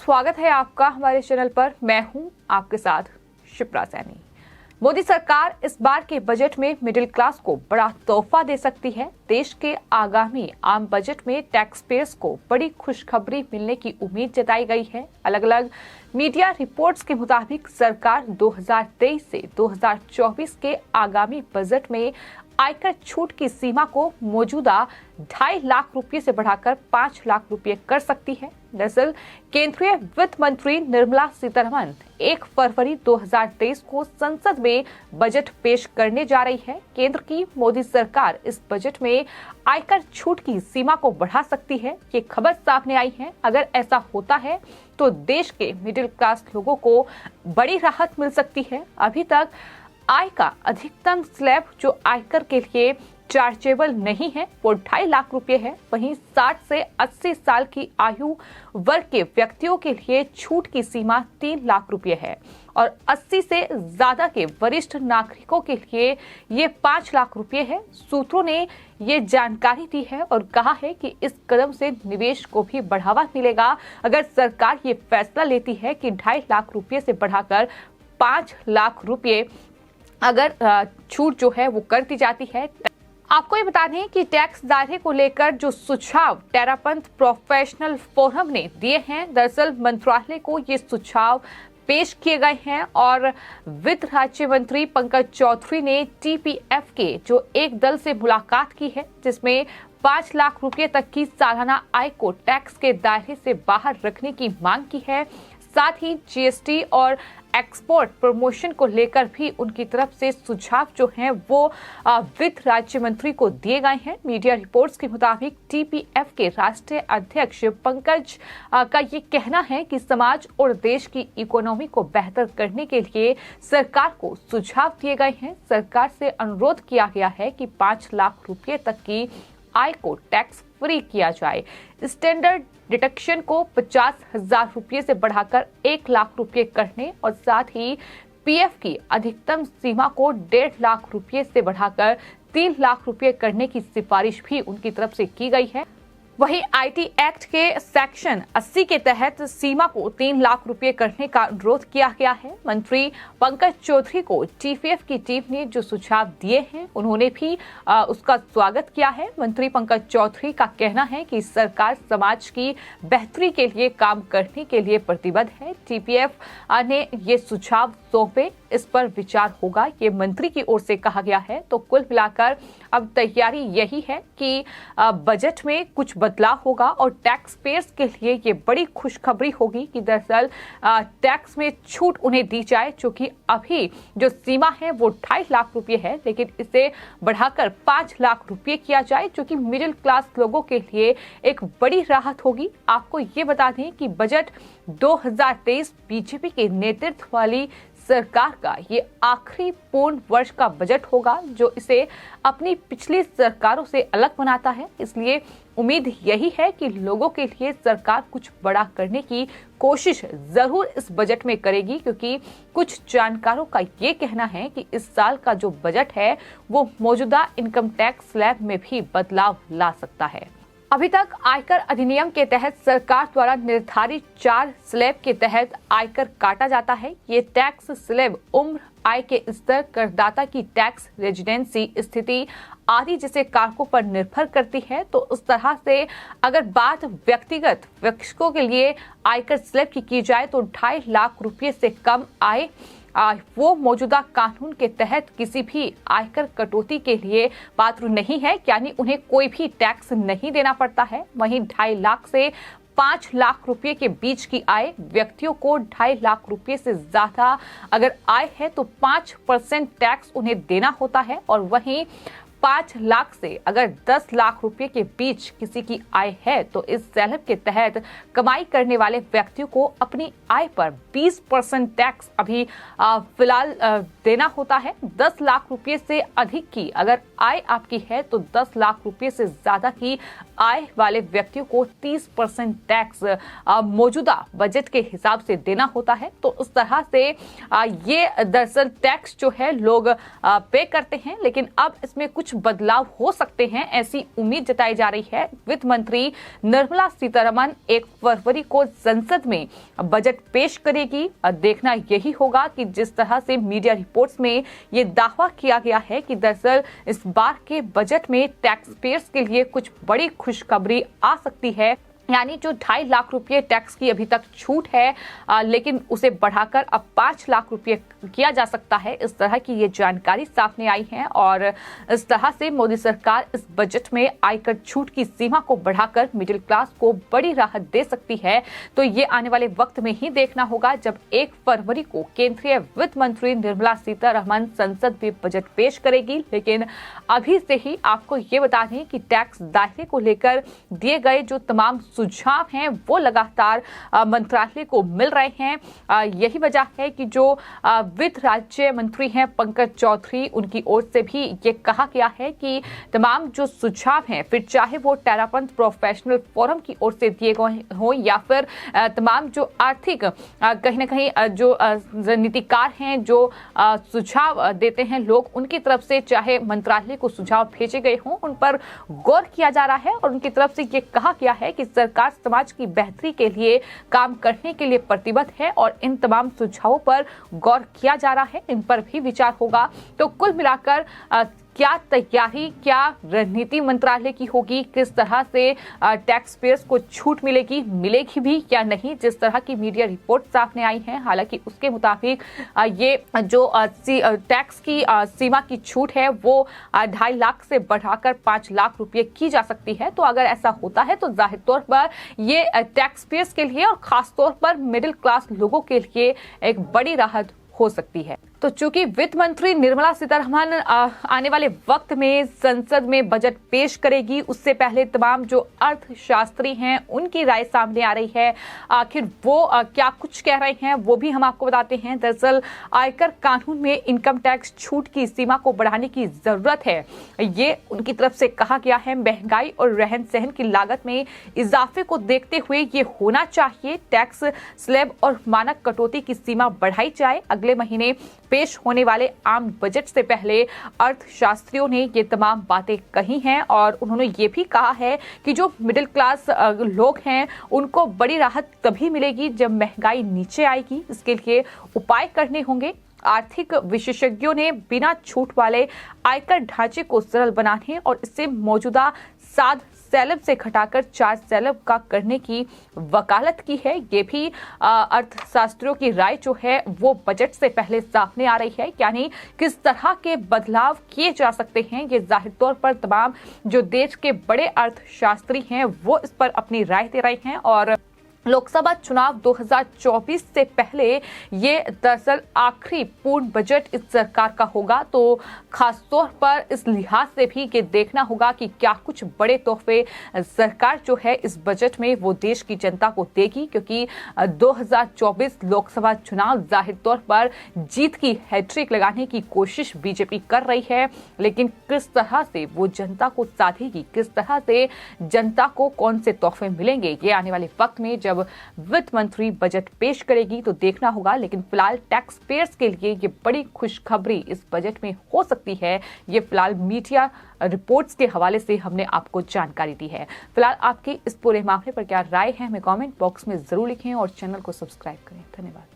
स्वागत है आपका हमारे चैनल पर। मैं हूं आपके साथ शिप्रा सैनी। मोदी सरकार इस बार के बजट में मिडिल क्लास को बड़ा तोहफा दे सकती है। देश के आगामी आम बजट में टैक्स पेयर्स को बड़ी खुशखबरी मिलने की उम्मीद जताई गई है। अलग अलग मीडिया रिपोर्ट्स के मुताबिक सरकार 2023 से 2024 के आगामी बजट में आयकर छूट की सीमा को मौजूदा 2.5 लाख रुपए से बढ़ाकर 5 लाख रुपए कर सकती है। दरअसल केंद्रीय वित्त मंत्री निर्मला सीतारमण 1 फरवरी 2023 को संसद में बजट पेश करने जा रही है। केंद्र की मोदी सरकार इस बजट में आयकर छूट की सीमा को बढ़ा सकती है, ये खबर सामने आई है। अगर ऐसा होता है तो देश के मिडिल क्लास लोगों को बड़ी राहत मिल सकती है। अभी तक आय का अधिकतम स्लैब जो आयकर के लिए चार्जेबल नहीं है वो 2.5 लाख रुपए है। वहीं 60 से 80 साल की आयु वर्ग के व्यक्तियों के लिए छूट की सीमा 3 लाख रुपए है और 80 से ज्यादा के वरिष्ठ नागरिकों के लिए ये 5 लाख रुपए है। सूत्रों ने ये जानकारी दी है और कहा है कि इस कदम से निवेश को भी बढ़ावा मिलेगा। अगर सरकार ये फैसला लेती है कि 2.5 लाख रुपए से बढ़ाकर 5 लाख रुपए अगर छूट जो है वो कर दी जाती है। आपको ये बता दें कि टैक्स दायरे को लेकर जो सुझाव टेरापंथ प्रोफेशनल फोरम ने दिए हैं, दरअसल मंत्रालय को ये सुझाव पेश किए गए हैं और वित्त राज्य मंत्री पंकज चौधरी ने टीपीएफ के जो एक दल से मुलाकात की है, जिसमें 5 लाख रुपए तक की सालाना आय को टैक्स के दायरे से बाहर रखने की मांग की है। साथ ही जीएसटी और एक्सपोर्ट प्रमोशन को लेकर भी उनकी तरफ से सुझाव जो हैं वो वित्त राज्य मंत्री को दिए गए हैं। मीडिया रिपोर्ट्स के मुताबिक टीपीएफ के राष्ट्रीय अध्यक्ष पंकज का ये कहना है कि समाज और देश की इकोनॉमी को बेहतर करने के लिए सरकार को सुझाव दिए गए हैं। सरकार से अनुरोध किया गया है कि 5 लाख रुपए तक की आय को टैक्स फ्री किया जाए। स्टैंडर्ड डिडक्शन को 50,000 रुपए से बढ़ाकर 1 लाख रुपए करने और साथ ही पीएफ की अधिकतम सीमा को 1.5 लाख रुपए से बढ़ाकर 3 लाख रुपए करने की सिफारिश भी उनकी तरफ से की गई है। वहीं आईटी एक्ट के सेक्शन 80 के तहत सीमा को 3 लाख रुपए करने का अनुरोध किया गया है। मंत्री पंकज चौधरी को टीपीएफ की टीम ने जो सुझाव दिए हैं उन्होंने भी उसका स्वागत किया है। मंत्री पंकज चौधरी का कहना है कि सरकार समाज की बेहतरी के लिए काम करने के लिए प्रतिबद्ध है। टीपीएफ ने ये सुझाव सौंपे, इस पर विचार होगा, ये मंत्री की ओर से कहा गया है। तो कुल मिलाकर अब तैयारी यही है कि बजट में कुछ बदलाव होगा और टैक्स पेयर्स के लिए ये बड़ी खुशखबरी होगी कि दरअसल टैक्स में छूट उन्हें दी जाए, जो कि अभी जो सीमा है वो 2.5 लाख रुपए है, लेकिन इसे बढ़ाकर 5 लाख रुपए किया जाए, जो कि मिडिल क्लास लोगों के लिए एक बड़ी राहत होगी। आपको ये बता दें कि बजट 2023 बीजेपी के नेतृत्व वाली सरकार का ये आखिरी पूर्ण वर्ष का बजट होगा जो इसे अपनी पिछली सरकारों से अलग बनाता है। इसलिए उम्मीद यही है कि लोगों के लिए सरकार कुछ बड़ा करने की कोशिश जरूर इस बजट में करेगी, क्योंकि कुछ जानकारों का ये कहना है कि इस साल का जो बजट है वो मौजूदा इनकम टैक्स स्लैब में भी बदलाव ला सकता है। अभी तक आयकर अधिनियम के तहत सरकार द्वारा निर्धारित 4 स्लैब के तहत आयकर काटा जाता है। ये टैक्स स्लैब उम्र, आय के स्तर, करदाता की टैक्स रेजिडेंसी स्थिति आदि जैसे कारकों पर निर्भर करती है। तो उस तरह से अगर बात व्यक्तिगत व्यक्तियों के लिए आयकर स्लैब की जाए तो 2.5 लाख रुपए से कम आय वो मौजूदा कानून के तहत किसी भी आयकर कटौती के लिए पात्र नहीं है, यानी उन्हें कोई भी टैक्स नहीं देना पड़ता है। वहीं 2.5 लाख से 5 लाख रुपए के बीच की आय व्यक्तियों को 2.5 लाख रुपए से ज्यादा अगर आय है तो 5% टैक्स उन्हें देना होता है और वहीं 5 लाख से अगर 10 लाख रुपए के बीच किसी की आय है तो इस स्लैब के तहत कमाई करने वाले व्यक्तियों को अपनी आय पर 20% टैक्स अभी फिलहाल देना होता है। 10 लाख रुपए से अधिक की अगर आय आपकी है तो 10 लाख रुपए से ज्यादा की आय वाले व्यक्तियों को 30% टैक्स मौजूदा बजट के हिसाब से देना होता है। तो उस तरह से ये दरअसल टैक्स जो है लोग पे करते हैं, लेकिन अब इसमें कुछ बदलाव हो सकते हैं, ऐसी उम्मीद जताई जा रही है। वित्त मंत्री निर्मला सीतारमण 1 फरवरी को संसद में बजट पेश करेगी। देखना यही होगा कि जिस तरह से मीडिया रिपोर्ट्स में ये दावा किया गया है कि दरअसल इस बार के बजट में टैक्स पेयर्स के लिए कुछ बड़ी खुशखबरी आ सकती है, यानी जो 2.5 लाख रुपए टैक्स की अभी तक छूट है लेकिन उसे बढ़ाकर अब 5 लाख रुपए किया जा सकता है। इस तरह की ये जानकारी सामने आई है और इस तरह से मोदी सरकार इस बजट में आयकर छूट की सीमा को बढ़ाकर मिडिल क्लास को बड़ी राहत दे सकती है। तो ये आने वाले वक्त में ही देखना होगा जब 1 फरवरी को केंद्रीय वित्त मंत्री निर्मला सीतारमण संसद में बजट पेश करेगी। लेकिन अभी से ही आपको ये बता दें कि टैक्स दायरे को लेकर दिए गए जो तमाम सुझाव हैं वो लगातार मंत्रालय को मिल रहे हैं। यही वजह है कि जो वित्त राज्य मंत्री हैं पंकज चौधरी, उनकी ओर से भी ये कहा गया है कि तमाम जो सुझाव हैं, फिर चाहे वो टेरापंथ प्रोफेशनल फोरम की ओर से दिए गए हों या फिर तमाम जो आर्थिक कहीं ना कहीं जो रणनीतिकार हैं, जो सुझाव देते हैं लोग, उनकी तरफ से चाहे मंत्रालय को सुझाव भेजे गए हों, उन पर गौर किया जा रहा है और उनकी तरफ से ये कहा गया है कि सरकार समाज की बेहतरी के लिए काम करने के लिए प्रतिबद्ध है और इन तमाम सुझावों पर गौर किया जा रहा है, इन पर भी विचार होगा। तो कुल मिलाकर क्या तैयारी, क्या रणनीति मंत्रालय की होगी, किस तरह से टैक्स पेयर्स को छूट मिलेगी भी या नहीं, जिस तरह की मीडिया रिपोर्ट सामने आई है। हालांकि उसके मुताबिक ये जो टैक्स की सीमा की छूट है वो 2.5 लाख से बढ़ाकर 5 लाख रुपए की जा सकती है। तो अगर ऐसा होता है तो जाहिर तौर पर ये टैक्स पेयर्स के लिए और खास तौर पर मिडिल क्लास लोगों के लिए एक बड़ी राहत हो सकती है। तो चूंकि वित्त मंत्री निर्मला सीतारमण आने वाले वक्त में संसद में बजट पेश करेगी, उससे पहले तमाम जो अर्थशास्त्री हैं उनकी राय सामने आ रही है। आखिर वो क्या कुछ कह रहे हैं वो भी हम आपको बताते हैं। दरअसल आयकर कानून में इनकम टैक्स छूट की सीमा को बढ़ाने की जरूरत है, ये उनकी तरफ से कहा गया है। महंगाई और रहन सहन की लागत में इजाफे को देखते हुए ये होना चाहिए। टैक्स स्लैब और मानक कटौती की सीमा बढ़ाई जाए। अगले महीने पेश होने वाले आम बजट से पहले अर्थशास्त्रियों ने ये तमाम बातें कही हैं और उन्होंने ये भी कहा है कि जो मिडिल क्लास लोग हैं उनको बड़ी राहत तभी मिलेगी जब महंगाई नीचे आएगी। इसके लिए उपाय करने होंगे। आर्थिक विशेषज्ञों ने बिना छूट वाले आयकर ढांचे को सरल बनाने और इससे मौजूदा 7 स्लैब से घटाकर 4 स्लैब का करने की वकालत की है। ये भी अर्थशास्त्रियों की राय जो है वो बजट से पहले सामने आ रही है, यानी किस तरह के बदलाव किए जा सकते हैं। ये जाहिर तौर पर तमाम जो देश के बड़े अर्थशास्त्री हैं वो इस पर अपनी राय दे रहे हैं और लोकसभा चुनाव 2024 से पहले ये दरअसल आखिरी पूर्ण बजट इस सरकार का होगा। तो खास तौर पर इस लिहाज से भी ये देखना होगा कि क्या कुछ बड़े तोहफे सरकार जो है इस बजट में वो देश की जनता को देगी, क्योंकि 2024 लोकसभा चुनाव जाहिर तौर पर जीत की हैट्रिक लगाने की कोशिश बीजेपी कर रही है, लेकिन किस तरह से वो जनता को साधेगी, किस तरह से जनता को कौन से तोहफे मिलेंगे, ये आने वाले वक्त में जब वित्त मंत्री बजट पेश करेगी तो देखना होगा। लेकिन फिलहाल टैक्स पेयर्स के लिए ये बड़ी खुशखबरी इस बजट में हो सकती है। ये फिलहाल मीडिया रिपोर्ट्स के हवाले से हमने आपको जानकारी दी है। फिलहाल आपकी इस पूरे मामले पर क्या राय है हमें कमेंट बॉक्स में जरूर लिखें और चैनल को सब्सक्राइब करें। धन्यवाद।